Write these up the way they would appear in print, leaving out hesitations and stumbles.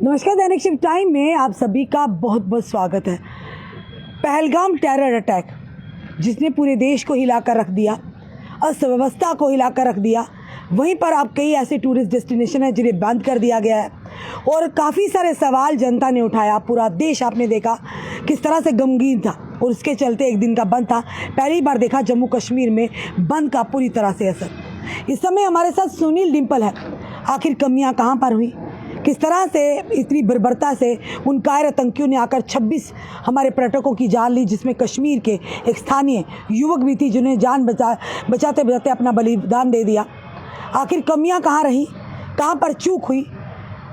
नमस्कार, दैनिक shift time में आप सभी का बहुत बहुत स्वागत है। पहलगाम टेरर अटैक जिसने पूरे देश को हिलाकर रख दिया, अर्थव्यवस्था को हिलाकर रख दिया, वहीं पर आप कई ऐसे टूरिस्ट डेस्टिनेशन हैं जिन्हें बंद कर दिया गया है और काफ़ी सारे सवाल जनता ने उठाया। पूरा देश आपने देखा किस तरह से गमगीन था और उसके चलते एक दिन का बंद था। पहली बार देखा जम्मू कश्मीर में बंद का पूरी तरह से असर। इस समय हमारे साथ सुनील डिम्पल है। आखिर कमियां कहां पर हुई, किस तरह से इतनी बर्बरता से उन कायर आतंकियों ने आकर 26 हमारे पर्यटकों की जान ली, जिसमें कश्मीर के एक स्थानीय युवक भी थी जिन्हें जान बचाते बचाते अपना बलिदान दे दिया। आखिर कमियां कहाँ रही, कहाँ पर चूक हुई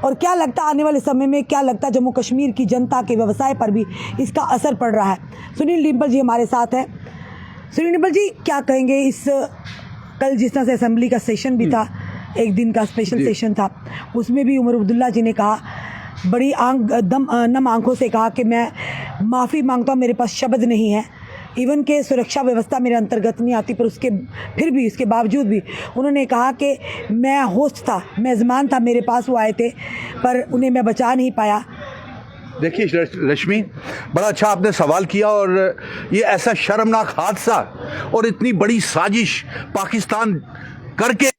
और क्या लगता आने वाले समय में, क्या लगता जम्मू कश्मीर की जनता के व्यवसाय पर भी इसका असर पड़ रहा है। सुनील डिम्पल जी हमारे साथ हैं। सुनील डिम्पल जी, क्या कहेंगे इस कल जिस तरह से असेंबली का सेशन भी था, एक दिन का स्पेशल सेशन था, उसमें भी उमर अब्दुल्ला जी ने कहा, बड़ी नम आंखों से कहा कि मैं माफ़ी मांगता हूँ, मेरे पास शब्द नहीं है, इवन के सुरक्षा व्यवस्था मेरे अंतर्गत नहीं आती, पर उसके बावजूद भी उन्होंने कहा कि मैं होस्ट था, मेज़बान था, मेरे पास वो आए थे पर उन्हें मैं बचा नहीं पाया। देखिए रश्मि, बड़ा अच्छा आपने सवाल किया और ये ऐसा शर्मनाक हादसा और इतनी बड़ी साजिश पाकिस्तान करके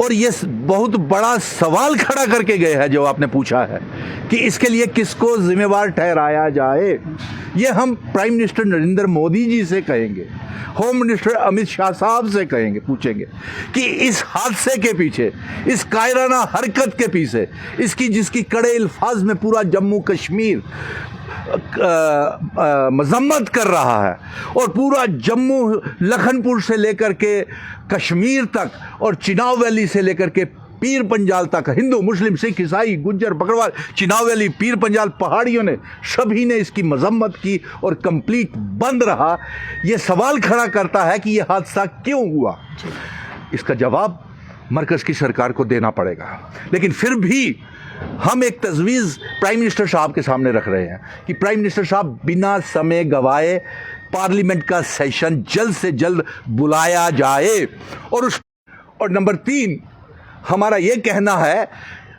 और ये बहुत बड़ा सवाल खड़ा करके गए हैं जो आपने पूछा है कि इसके लिए किसको जिम्मेवार ठहराया जाए। ये हम प्राइम मिनिस्टर नरेंद्र मोदी जी से कहेंगे, होम मिनिस्टर अमित शाह साहब से कहेंगे, पूछेंगे कि इस हादसे के पीछे, इस कायराना हरकत के पीछे, जिसकी कड़े अल्फाज में पूरा जम्मू कश्मीर मजम्मत कर रहा है और पूरा जम्मू लखनपुर से लेकर के कश्मीर तक और चिनाब वैली से लेकर के पीर पंजाल तक, हिंदू मुस्लिम सिख ईसाई गुज्जर बकरवाल, चिनाब वैली पीर पंजाल पहाड़ियों ने, सभी ने इसकी मजम्मत की और कंप्लीट बंद रहा। ये सवाल खड़ा करता है कि ये हादसा क्यों हुआ। इसका जवाब मरकज़ की सरकार को देना पड़ेगा, लेकिन फिर भी हम एक तजवीज़ प्राइम मिनिस्टर साहब के सामने रख रहे हैं कि प्राइम मिनिस्टर साहब बिना समय गवाए पार्लियामेंट का सेशन जल्द से जल्द बुलाया जाए। और नंबर 3, हमारा ये कहना है,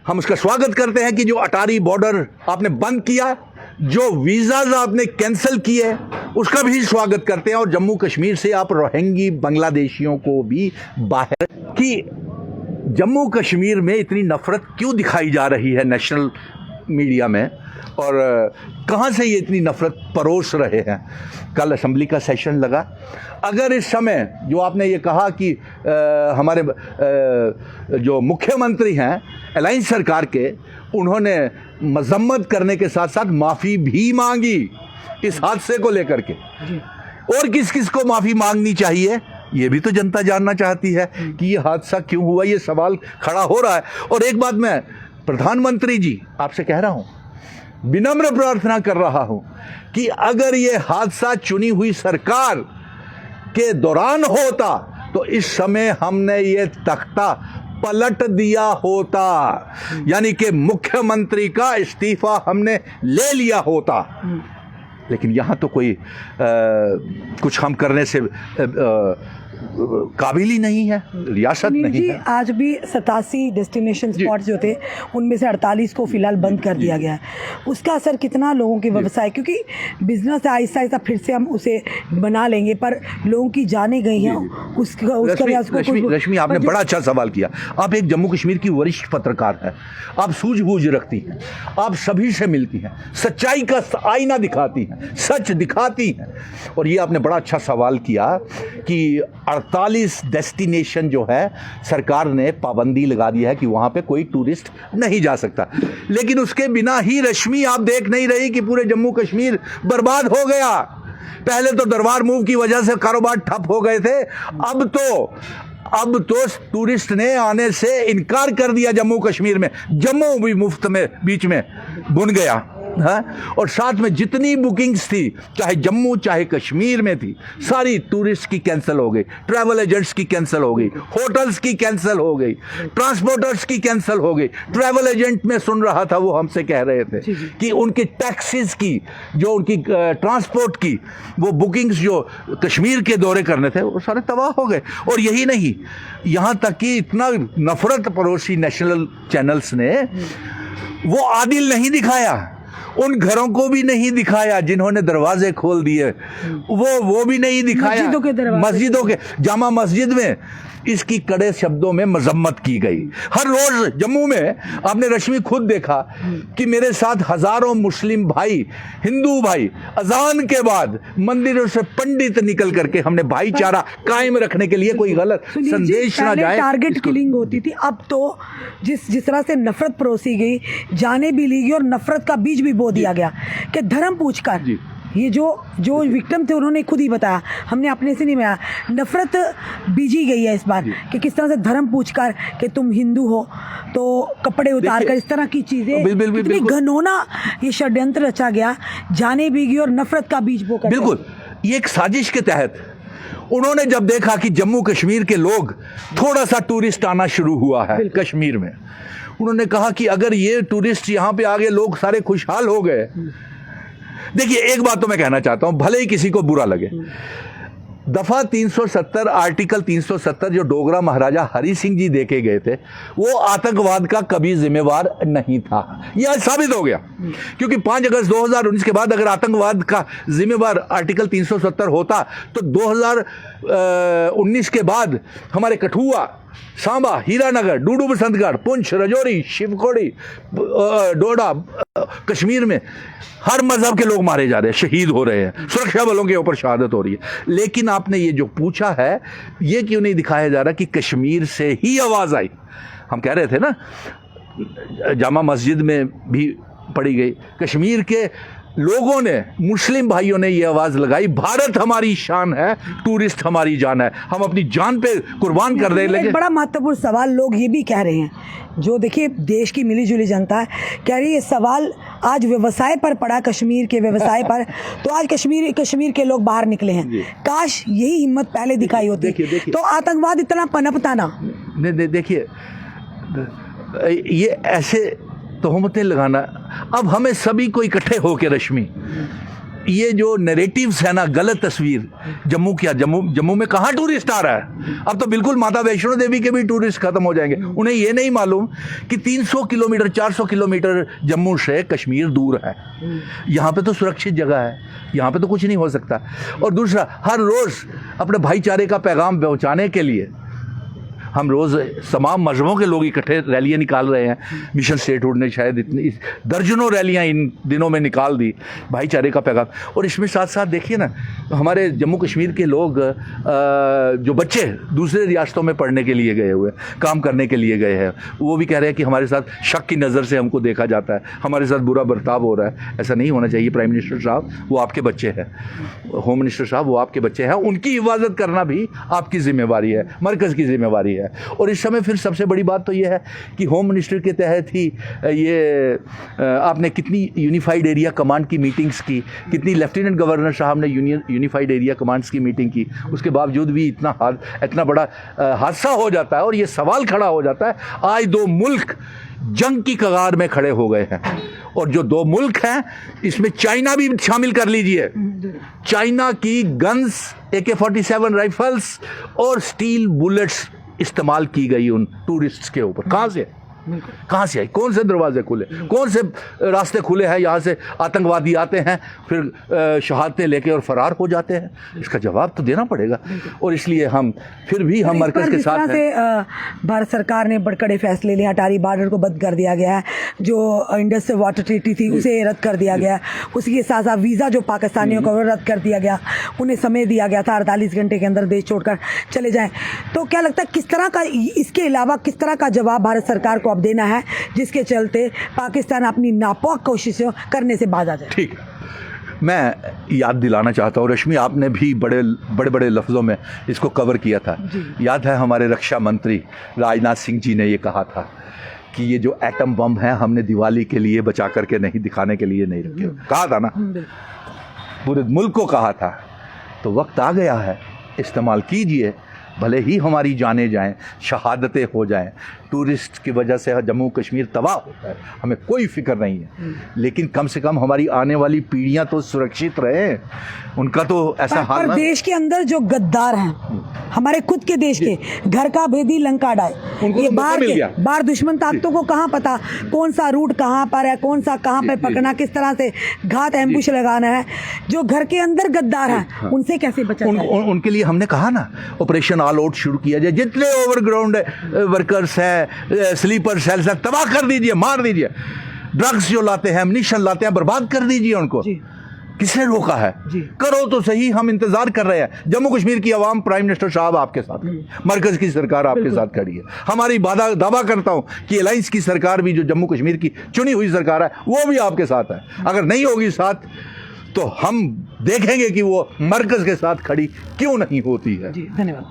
हम उसका स्वागत करते हैं कि जो अटारी बॉर्डर आपने बंद किया, जो वीज़ाज आपने कैंसिल किए, उसका भी स्वागत करते हैं और जम्मू कश्मीर से आप रोहिंगी बांग्लादेशियों को भी बाहर की। जम्मू कश्मीर में इतनी नफरत क्यों दिखाई जा रही है नेशनल मीडिया में और कहाँ से ये इतनी नफरत परोस रहे हैं। कल असेंबली का सेशन लगा, अगर इस समय जो आपने ये कहा कि हमारे जो मुख्यमंत्री हैं अलायंस सरकार के, उन्होंने मजम्मत करने के साथ साथ माफ़ी भी मांगी इस हादसे को लेकर के, और किस किस को माफ़ी मांगनी चाहिए ये भी तो जनता जानना चाहती है कि ये हादसा क्यों हुआ। ये सवाल खड़ा हो रहा है। और एक बात मैं प्रधानमंत्री जी आपसे कह रहा हूं, विनम्र प्रार्थना कर रहा हूं कि अगर ये हादसा चुनी हुई सरकार के दौरान होता तो इस समय हमने ये तख्ता पलट दिया होता, यानी कि मुख्यमंत्री का इस्तीफा हमने ले लिया होता। लेकिन यहाँ तो कोई कुछ हम करने से काबिल ही नहीं है, रियासत नहीं है। आज भी 87 डेस्टिनेशन स्पॉट जो थे उनमें से 48 को फिलहाल बंद कर दिया गया है। उसका असर कितना लोगों के व्यवसाय, क्योंकि बिजनेस आहिस्ता आहिस्ता फिर से हम उसे बना लेंगे, पर लोगों की जाने गई हैं उसका रश्मि, आपने बड़ा अच्छा सवाल किया। आप एक जम्मू कश्मीर की वरिष्ठ पत्रकार है, आप सूझबूझ रखती हैं, आप सभी से मिलती हैं, सच्चाई का आईना दिखाती हैं, सच दिखाती हैं। और ये आपने बड़ा अच्छा सवाल किया कि 48 डेस्टिनेशन जो है सरकार ने पाबंदी लगा दी है कि वहां पे कोई टूरिस्ट नहीं जा सकता, लेकिन उसके बिना ही रश्मि आप देख नहीं रही कि पूरे जम्मू कश्मीर बर्बाद हो गया। पहले तो दरबार मूव की वजह से कारोबार ठप हो गए थे, अब तो टूरिस्ट ने आने से इनकार कर दिया जम्मू कश्मीर में। जम्मू भी मुफ्त में बीच में बुन गया, हाँ? और साथ में जितनी बुकिंग्स थी, चाहे जम्मू चाहे कश्मीर में थी, सारी टूरिस्ट की कैंसिल हो गई, ट्रैवल एजेंट्स की कैंसिल हो गई, होटल्स की कैंसिल हो गई, ट्रांसपोर्टर्स की कैंसिल हो गई। ट्रैवल एजेंट में सुन रहा था, वो हमसे कह रहे थे कि उनकी टैक्सीज की, जो उनकी ट्रांसपोर्ट की वो बुकिंग्स जो कश्मीर के दौरे करने थे, वो सारे तबाह हो गए। और यही नहीं, यहाँ तक कि इतना नफरत परोसी नेशनल चैनल्स ने वो आदिल नहीं दिखाया, उन घरों को भी नहीं दिखाया जिन्होंने दरवाजे खोल दिए, वो भी नहीं दिखाया। मस्जिदों के जामा मस्जिद में इसकी कड़े शब्दों में मजम्मत की गई। हर रोज जम्मू में आपने रश्मि खुद देखा कि मेरे साथ हजारों मुस्लिम भाई, हिंदू भाई अजान के बाद मंदिरों से पंडित निकल करके हमने भाईचारा कायम रखने के लिए कोई गलत संदेश ना जाए। टारगेट किलिंग होती थी, अब तो जिस तरह से नफरत परोसी गई, जाने भी ली गई और नफरत का बीज भी बो दिया गया कि धर्म पूछकर ये जो विक्टिम थे उन्होंने खुद ही बताया, हमने अपने से नहीं बताया, नफरत बीजी गई है इस बार कि किस तरह से धर्म पूछकर कि तुम हिंदू हो तो कपड़े उतार कर इस तरह की चीजें, कितनी घनौना ये षड्यंत्र रचा गया, जाने भी गई और नफरत का बीज बो कर। बिल्कुल, ये एक साजिश के तहत उन्होंने जब देखा कि जम्मू कश्मीर के लोग थोड़ा सा टूरिस्ट आना शुरू हुआ है कश्मीर में, उन्होंने कहा कि अगर ये टूरिस्ट यहाँ पे आ गए, लोग सारे खुशहाल हो गए। देखिए एक बात तो मैं कहना चाहता हूं, भले ही किसी को बुरा लगे, दफा 370 आर्टिकल 370 जो डोगरा महाराजा हरि सिंह जी देके गए थे, वो आतंकवाद का कभी जिम्मेवार नहीं था। यह आज साबित हो गया, क्योंकि 5 अगस्त 2019 के बाद अगर आतंकवाद का जिम्मेवार आर्टिकल 370 होता तो 2019 के बाद हमारे कठुआ, सांबा, हीरानगर, डूडू बसंतगढ़, पुंछ, राजौरी, शिवखोड़ी, डोडा, कश्मीर में हर मजहब के लोग मारे जा रहे हैं, शहीद हो रहे हैं, सुरक्षा बलों के ऊपर शहादत हो रही है। लेकिन आपने ये जो पूछा है, ये क्यों नहीं दिखाया जा रहा कि कश्मीर से ही आवाज आई। हम कह रहे थे ना, जामा मस्जिद में भी पड़ी गई, कश्मीर के लोगों ने, मुस्लिम भाइयों ने ये आवाज लगाई, भारत हमारी शान है, टूरिस्ट हमारी जान है, हम अपनी जान पे कुर्बान कर रहे हैं। एक बड़ा महत्वपूर्ण सवाल लोग ये भी कह रहे हैं, जो देखिए देश की मिली जुली जनता है, कह रही है सवाल आज व्यवसाय पर पड़ा, कश्मीर के व्यवसाय पर, तो आज कश्मीर के लोग बाहर निकले हैं। काश यही हिम्मत पहले दिखाई होती, तो आतंकवाद इतना पनपता ना। देखिए ये ऐसे तोहमतें लगाना, अब हमें सभी को इकट्ठे होकर रश्मि, ये जो नैरेटिव्स है ना, गलत तस्वीर, जम्मू में कहाँ टूरिस्ट आ रहा है। अब तो बिल्कुल माता वैष्णो देवी के भी टूरिस्ट खत्म हो जाएंगे। उन्हें ये नहीं मालूम कि 300 किलोमीटर 400 किलोमीटर जम्मू से कश्मीर दूर है, यहाँ पे तो सुरक्षित जगह है, यहाँ पे तो कुछ नहीं हो सकता। और दूसरा, हर रोज़ अपने भाईचारे का पैगाम पहुँचाने के लिए हम रोज़ तमाम मजहबों के लोग इकट्ठे रैलियाँ निकाल रहे हैं। मिशन स्टेटहुड ने शायद इतनी दर्जनों रैलियाँ इन दिनों में निकाल दी, भाईचारे का पैगाम। और इसमें साथ साथ देखिए ना, हमारे जम्मू कश्मीर के लोग, जो बच्चे दूसरे रियासतों में पढ़ने के लिए गए हुए, काम करने के लिए गए हैं, वो भी कह रहे हैं कि हमारे साथ शक की नज़र से हमको देखा जाता है, हमारे साथ बुरा बर्ताव हो रहा है। ऐसा नहीं होना चाहिए। प्राइम मिनिस्टर साहब, वो आपके बच्चे हैं, होम मिनिस्टर साहब, वो आपके बच्चे हैं, उनकी हिफाजत करना भी आपकी जिम्मेवारी है, मरकज़ की जिम्मेवारी है। और इस समय फिर सबसे बड़ी बात तो यह है कि होम मिनिस्टर के तहत ही ये आपने कितनी यूनिफाइड एरिया कमांड की मीटिंग्स की, कितनी लेफ्टिनेंट गवर्नर साहब ने यूनिफाइड एरिया कमांड्स की मीटिंग की, उसके बावजूद भी इतना बड़ा हादसा हो जाता है। और ये सवाल खड़ा हो जाता है, आज 2 मुल्क जंग की कगार में खड़े हो गए हैं, और जो 2 मुल्क हैं इसमें चाइना भी शामिल कर लीजिए। चाइना की गन्स, AK-47 राइफल्स और स्टील बुलेट्स इस्तेमाल की गई उन टूरिस्ट्स के ऊपर। कहाँ से आई? कौन से दरवाजे खुले, कौन से रास्ते खुले हैं? यहाँ से आतंकवादी आते हैं, फिर शहादतें लेके और फरार हो जाते हैं। इसका जवाब तो देना पड़ेगा। और इसलिए हम फिर भी हम मरकज़ के साथ हैं। भारत सरकार ने बड़े कड़े फैसले लिए, अटारी बॉर्डर को बंद कर दिया गया है, जो इंडस वाटर ट्रीटी थी उसे रद्द कर दिया गया, उसी के साथ साथ वीज़ा जो पाकिस्तानियों को रद्द कर दिया गया, उन्हें समय दिया गया था 48 घंटे के अंदर देश छोड़कर चले जाएं। तो क्या लगता है किस तरह का, इसके अलावा किस तरह का जवाब भारत सरकार को अब देना है, जिसके चलते पाकिस्तान अपनी नापाक कोशिशों करने से बाज आ जाए? ठीक, मैं याद दिलाना चाहता हूँ रश्मि, आपने भी बड़े बड़े लफ्ज़ों में इसको कवर किया था। याद है हमारे रक्षा मंत्री राजनाथ सिंह जी ने ये कहा था कि ये जो एटम बम है हमने दिवाली के लिए बचा करके नहीं, दिखाने के लिए नहीं रखे। कहा था ना, पूरे मुल्क को कहा था। तो वक्त आ गया है, इस्तेमाल कीजिए, भले ही हमारी जानें जाएं, शहादतें हो जाएं, टूरिस्ट की वजह से जम्मू कश्मीर तबाह होता है, हमें कोई फिक्र नहीं है, लेकिन कम से कम हमारी आने वाली पीढ़ियां तो सुरक्षित रहें, उनका तो ऐसा हाल पर ना। देश के अंदर जो गद्दार हैं, हमारे खुद के देश के, घर का भेदी लंका डाय, उनको ये तो मौका मिल गया। बाहर दुश्मन ताकतों को कहाँ पता कौन सा रूट कहाँ पर है, कौन सा कहाँ पे पकड़ना, किस तरह से घात एम्बुश लगाना है। जो घर के अंदर गद्दार हैं उनसे कैसे बचा जाए? उनके लिए हमने कहा ना, ऑपरेशन ऑल आउट शुरू किया जाए, जितने ओवरग्राउंड वर्कर्स हैं, स्लीपर सेल्स हैं, तबाह कर दीजिए, मार दीजिए। ड्रग्स जो लाते हैं, एम्युनिशन लाते हैं, बर्बाद कर दीजिए उनको। किसने रोका है? करो तो सही, हम इंतजार कर रहे हैं। जम्मू कश्मीर की आवाम, प्राइम मिनिस्टर साहब आपके साथ है, मरकज की सरकार आपके साथ खड़ी है। हमारी दावा करता हूं कि अलायंस की सरकार भी, जो जम्मू कश्मीर की चुनी हुई सरकार है, वो भी आपके साथ है। अगर नहीं होगी साथ तो हम देखेंगे कि वो मरकज के साथ खड़ी क्यों नहीं होती है। जी धन्यवाद।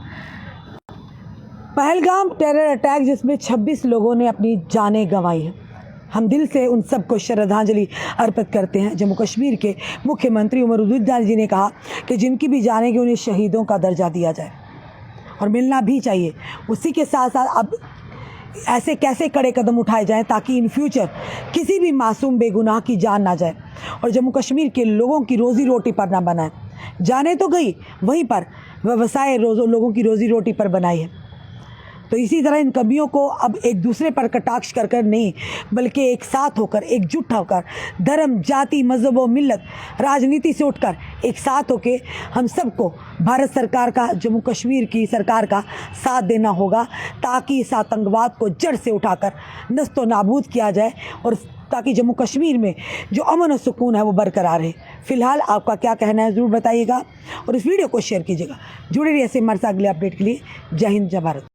पहलगाम टेरर अटैक जिसमें 26 लोगों ने अपनी जानें गंवाई हैं, हम दिल से उन सबको श्रद्धांजलि अर्पित करते हैं। जम्मू कश्मीर के मुख्यमंत्री उमर अब्दुल्ला जी ने कहा कि जिनकी भी जाने कि उन्हें शहीदों का दर्जा दिया जाए और मिलना भी चाहिए। उसी के साथ साथ अब ऐसे कैसे कड़े कदम उठाए जाएं ताकि इन फ्यूचर किसी भी मासूम बेगुनाह की जान ना जाए और जम्मू कश्मीर के लोगों की रोज़ी रोटी पर ना बनाए। जाने तो गई, वहीं पर व्यवसाय लोगों की रोज़ी रोटी पर बनाई है। तो इसी तरह इन कमियों को अब एक दूसरे पर कटाक्ष कर कर नहीं, बल्कि एक साथ होकर, एकजुट होकर, धर्म, जाति, मजहब और मिल्लत, राजनीति से उठकर एक साथ होकर हम सबको भारत सरकार का, जम्मू कश्मीर की सरकार का साथ देना होगा ताकि इस आतंकवाद को जड़ से उठाकर नस्तो नाबूद किया जाए और ताकि जम्मू कश्मीर में जो अमन और सुकून है वो बरकरार रहे। फिलहाल आपका क्या कहना है ज़रूर बताइएगा और इस वीडियो को शेयर कीजिएगा। जुड़े रहिए ऐसे हमारे साथ अगले अपडेट के लिए। जय हिंद, जय भारत।